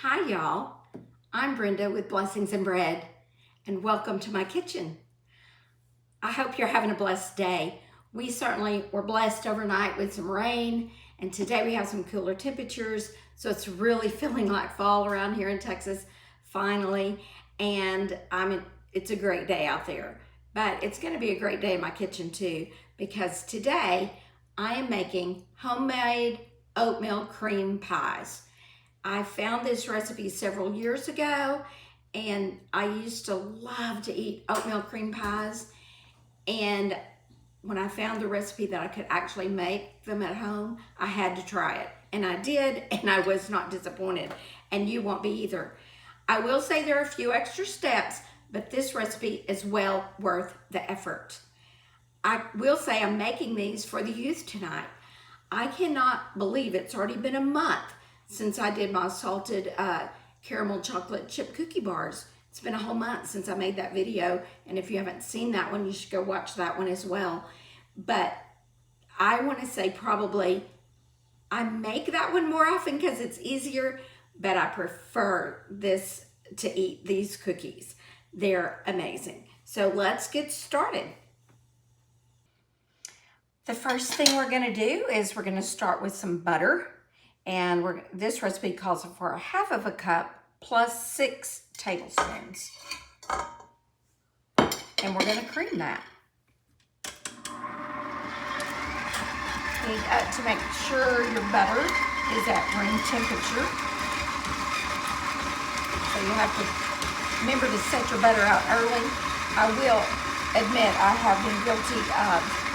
Hi y'all, I'm Brenda with Blessings and Bread, and welcome to my kitchen. I hope you're having a blessed day. We certainly were blessed overnight with some rain, and today we have some cooler temperatures, so it's really feeling like fall around here in Texas, finally, and it's a great day out there. But it's gonna be a great day in my kitchen too, because today I am making homemade oatmeal cream pies. I found this recipe several years ago, and I used to love to eat oatmeal cream pies. And when I found the recipe that I could actually make them at home, I had to try it. And I did, and I was not disappointed. And you won't be either. I will say there are a few extra steps, but this recipe is well worth the effort. I will say I'm making these for the youth tonight. I cannot believe it's already been a month since I did my salted caramel chocolate chip cookie bars. It's been a whole month since I made that video, and if you haven't seen that one, you should go watch that one as well. But I want to say probably I make that one more often because it's easier, but I prefer this to eat these cookies. They're amazing. So let's get started. The first thing we're going to do is we're going to start with some butter. And this recipe calls for 1/2 cup plus 6 tablespoons. And we're going to cream that. You need to make sure your butter is at room temperature. So you have to remember to set your butter out early. I will admit I have been guilty of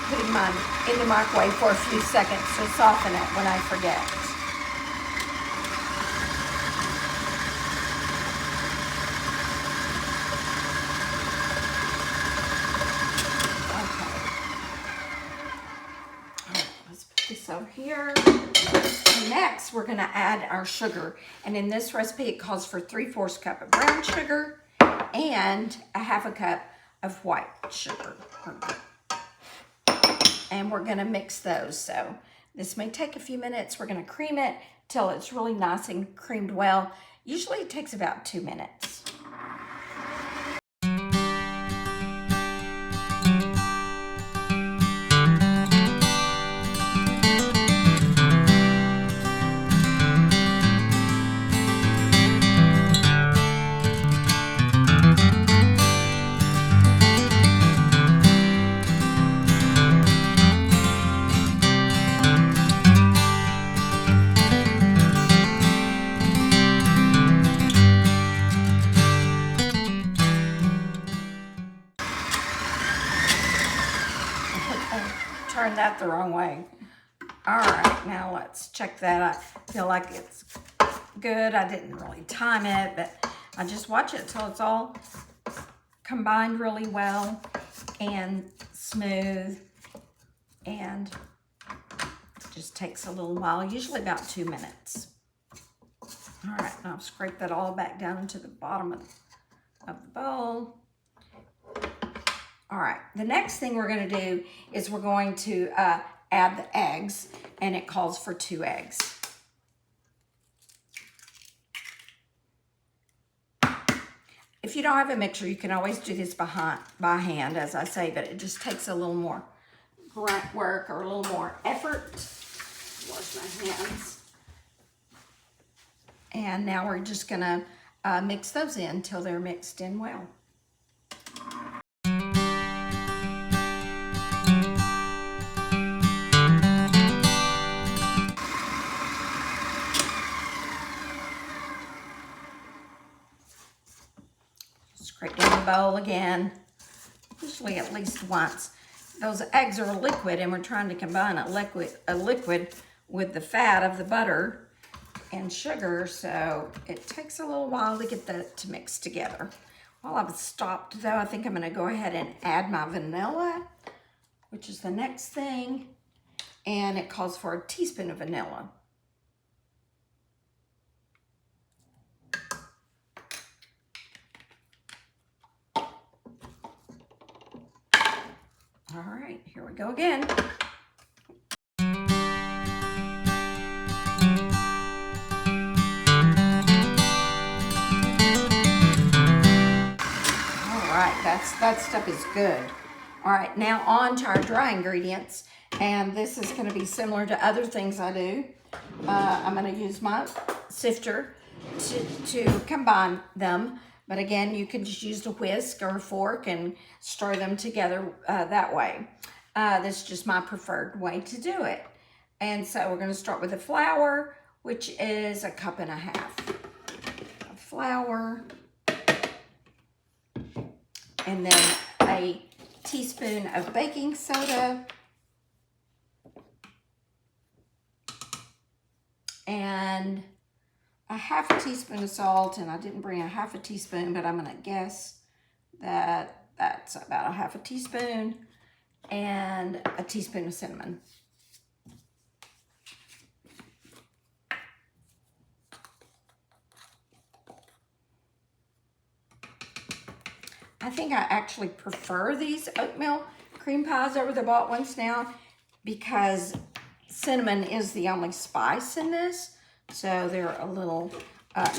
putting mine in the microwave for a few seconds to soften it when I forget. Okay. All right, let's put this over here. And next, we're going to add our sugar. And in this recipe, it calls for 3/4 cup of brown sugar and 1/2 cup of white sugar. And we're going to mix those. So this may take a few minutes. We're going to cream it till it's really nice and creamed well. Usually it takes about 2 minutes. Turned that the wrong way. All right, now let's check that. I feel like it's good. I didn't really time it, but I just watch it till it's all combined really well and smooth, and it just takes a little while, usually about 2 minutes. All right, now I'll scrape that all back down into the bottom of the bowl. All right, the next thing we're going to do is we're going to add the eggs, and it calls for 2 eggs. If you don't have a mixer, you can always do this by hand, as I say, but it just takes a little more grunt work or a little more effort. Wash my hands. And now we're just going to mix those in till they're mixed in well. Scrape down the bowl again, usually at least once. Those eggs are liquid, and we're trying to combine a liquid with the fat of the butter and sugar, so it takes a little while to get that to mix together. While I've stopped, though, I think I'm going to go ahead and add my vanilla, which is the next thing, and it calls for 1 teaspoon of vanilla. All right, here we go again. that stuff is good. All right, now on to our dry ingredients. And this is gonna be similar to other things I do. I'm gonna use my sifter to combine them. But again, you can just use a whisk or a fork and stir them together that way. This is just my preferred way to do it. And so we're gonna start with the flour, which is 1.5 cups of flour. And then a teaspoon of baking soda. And 1/2 teaspoon of salt, and I didn't bring 1/2 teaspoon, but I'm gonna guess that that's about 1/2 teaspoon, and a teaspoon of cinnamon. I think I actually prefer these oatmeal cream pies over the bought ones now because cinnamon is the only spice in this. So they're a little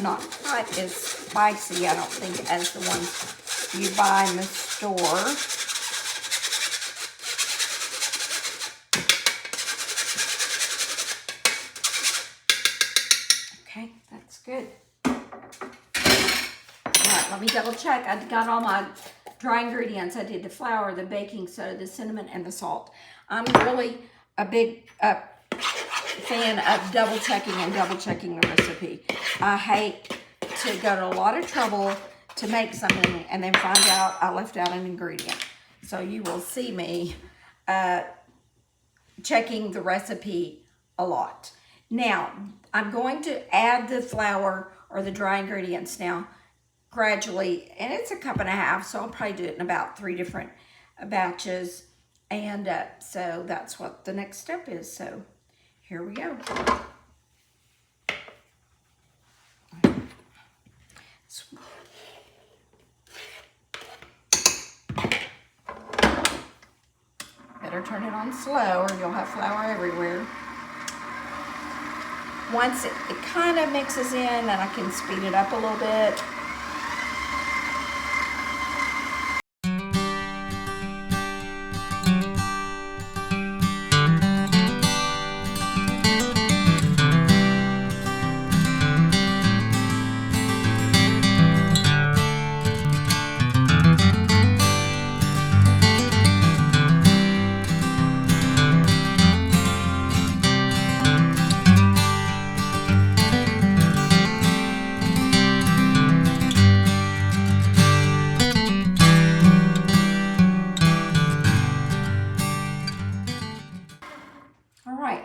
not quite as spicy, I don't think, as the ones you buy in the store. Okay, that's good. All right, let me double check. I got all my dry ingredients. I did the flour, the baking soda, the cinnamon, and the salt. I'm really a big fan of double checking the recipe. I hate to go to a lot of trouble to make something and then find out I left out an ingredient. So you will see me checking the recipe a lot. Now, I'm going to add the flour or the dry ingredients now gradually, and it's 1.5 cups, so I'll probably do it in about 3 different batches. And so that's what the next step is. So here we go. Better turn it on slow or you'll have flour everywhere. Once it kind of mixes in, then I can speed it up a little bit.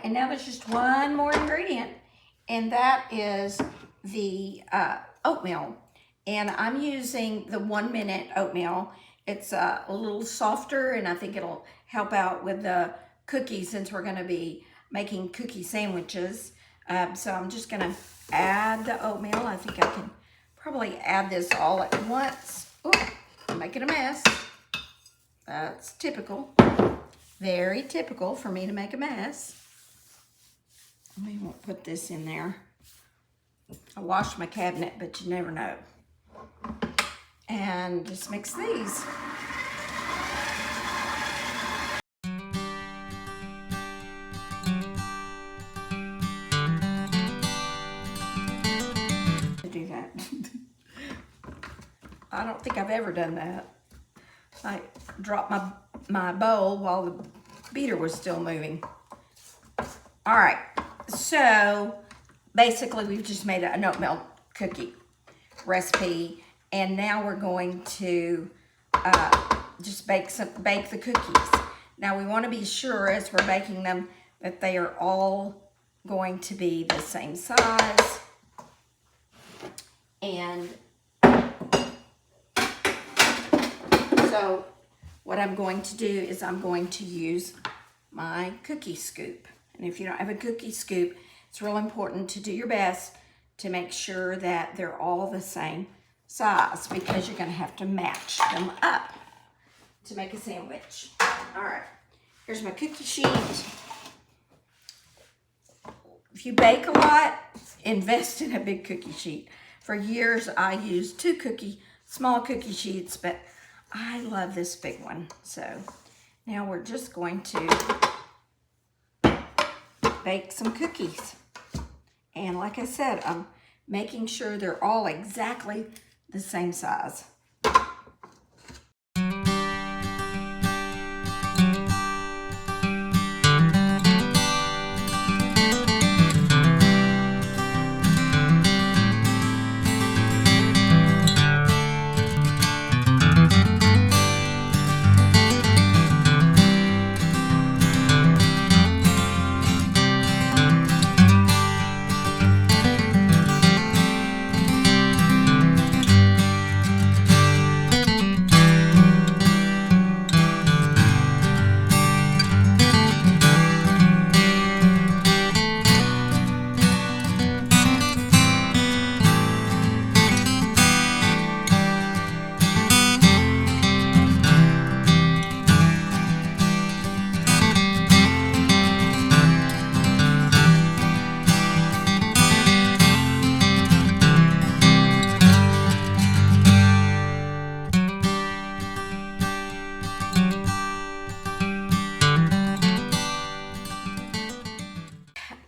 And now there's just one more ingredient, and that is the oatmeal. And I'm using the 1-minute oatmeal. It's a little softer, and I think it'll help out with the cookies since we're gonna be making cookie sandwiches. So I'm just gonna add the oatmeal. I think I can probably add this all at once. Ooh, I'm making a mess. That's typical. Very typical for me to make a mess. We won't put this in there. I washed my cabinet, but you never know. And just mix these. Do that. I don't think I've ever done that. I dropped my bowl while the beater was still moving. All right. So basically we've just made an oatmeal cookie recipe, and now we're going to just bake the cookies. Now we want to be sure as we're baking them that they are all going to be the same size. And so what I'm going to do is I'm going to use my cookie scoop. And if you don't have a cookie scoop, it's real important to do your best to make sure that they're all the same size, because you're going to have to match them up to make a sandwich. All right, here's my cookie sheet. If you bake a lot, invest in a big cookie sheet. For years, I used 2 small cookie sheets, but I love this big one. So now we're just going to bake some cookies. And like I said, I'm making sure they're all exactly the same size.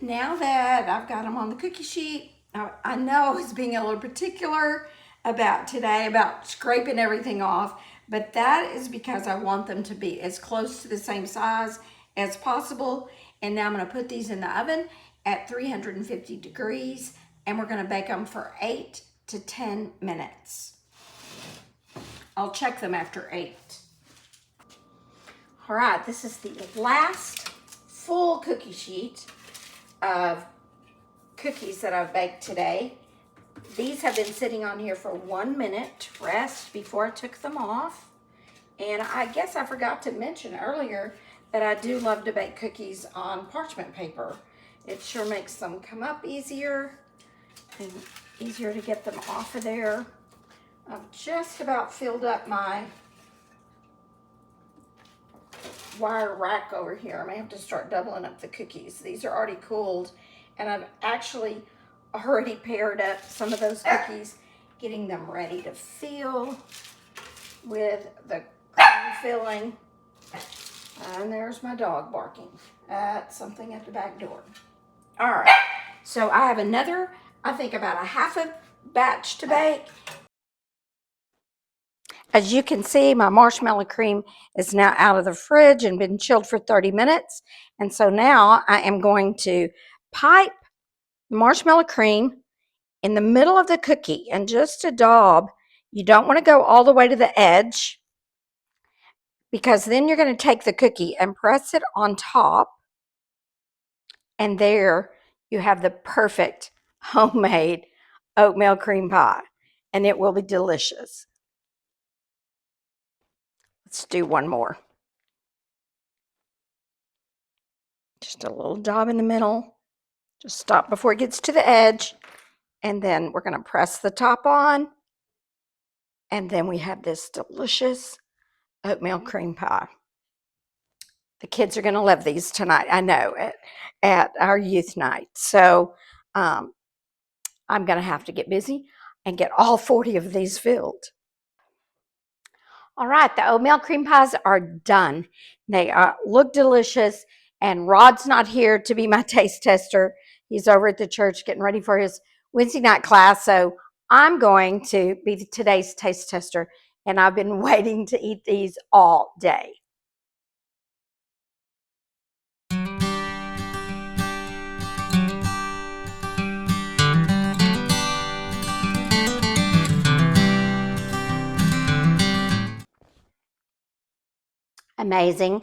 Now that I've got them on the cookie sheet, I know I was being a little particular about today, about scraping everything off, but that is because I want them to be as close to the same size as possible. And now I'm going to put these in the oven at 350 degrees, and we're going to bake them for 8 to 10 minutes. I'll check them after 8. All right, this is the last full cookie sheet of cookies that I've baked today. These have been sitting on here for 1 minute to rest before I took them off. And I guess I forgot to mention earlier that I do love to bake cookies on parchment paper. It sure makes them come up easier and easier to get them off of there. I've just about filled up my wire rack over here. I may have to start doubling up the cookies. These are already cooled, and I've actually already paired up some of those cookies, getting them ready to fill with the cream filling. And there's my dog barking at something at the back door. All right, so I have another, I think about a half a batch to bake. As you can see, my marshmallow cream is now out of the fridge and been chilled for 30 minutes. And so now I am going to pipe marshmallow cream in the middle of the cookie and just a daub. You don't want to go all the way to the edge, because then you're going to take the cookie and press it on top. And there you have the perfect homemade oatmeal cream pie. And it will be delicious. Let's do one more. Just a little dab in the middle. Just stop before it gets to the edge. And then we're going to press the top on. And then we have this delicious oatmeal cream pie. The kids are going to love these tonight, I know, at our youth night. So I'm going to have to get busy and get all 40 of these filled. All right, the oatmeal cream pies are done. They look delicious, and Rod's not here to be my taste tester. He's over at the church getting ready for his Wednesday night class, so I'm going to be today's taste tester, and I've been waiting to eat these all day. Amazing.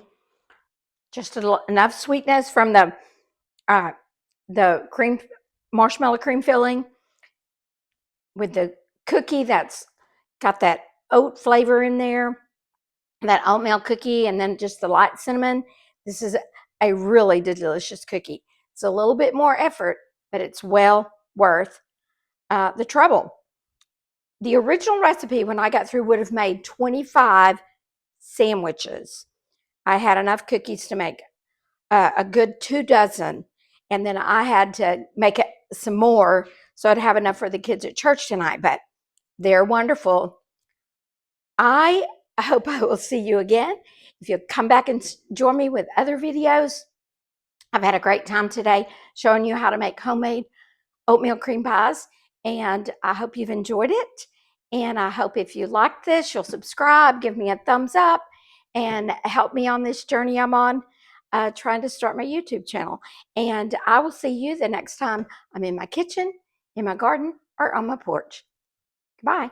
Just enough sweetness from the cream, marshmallow cream filling with the cookie that's got that oat flavor in there, that oatmeal cookie, and then just the light cinnamon. This is a really delicious cookie. It's a little bit more effort, but it's well worth the trouble. The original recipe, when I got through, would have made 25 sandwiches. I had enough cookies to make a good 2 dozen, and then I had to make some more so I'd have enough for the kids at church tonight. But they're wonderful. I I hope I will see you again. If you'll come back and join me with other videos. I've had a great time today showing you how to make homemade oatmeal cream pies, and I hope you've enjoyed it. And I hope if you like this, you'll subscribe, give me a thumbs up, and help me on this journey I'm on, trying to start my YouTube channel. And I will see you the next time I'm in my kitchen, in my garden, or on my porch. Goodbye.